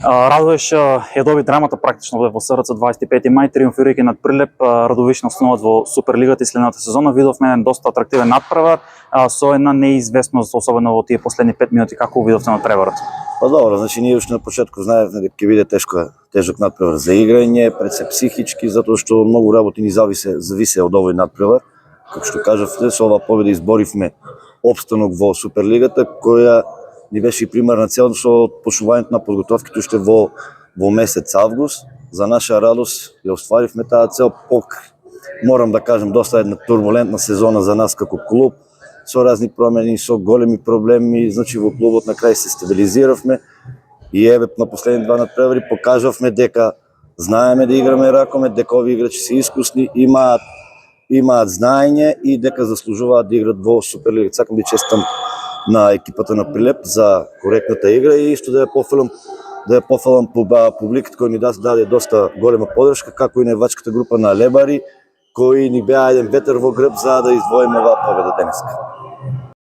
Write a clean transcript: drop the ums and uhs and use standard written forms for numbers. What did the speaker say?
Радовиш ја доби драмата практично во СРЦ 25 мај, триумфирајќи над Прилеп. Радовиш на основат во Суперлигата и следната сезона. Видовме еден доста атрактивен надпревар со една неизвестност, особено во тие последни 5 минути. Како видовте надпреварот? Па добро, значи ние уште на почетку знаевме дека ќе биде тежок надпревар за играње, пред се психички, затоа што многу работи ни зависе од овој надпревар. Како што кажавте, со оваа победа изборивме опстанок во Суперлигата, која ни беше и примерна цел со почнувањето на подготовките уште во месец август. За наша радост ја остваривме таа цел. Морам да кажем, доста една турбулентна сезона за нас како клуб, со разни промени, со големи проблеми, значи во клубот на крај се стабилизиравме и еве на последни два надпревари покажавме дека знаеме да играме ракомет, дека овие играчи се искусни, имаат знаење и дека заслужуваат да играат во Суперлига. Сакам да честитам на екипата на Прилеп за коректната игра и исто да ја пофалам публиката кој ни даде доста голема подршка, како и невачката група на лебари кои ни беа еден ветер во грб за да извоиме оваа победа денеска.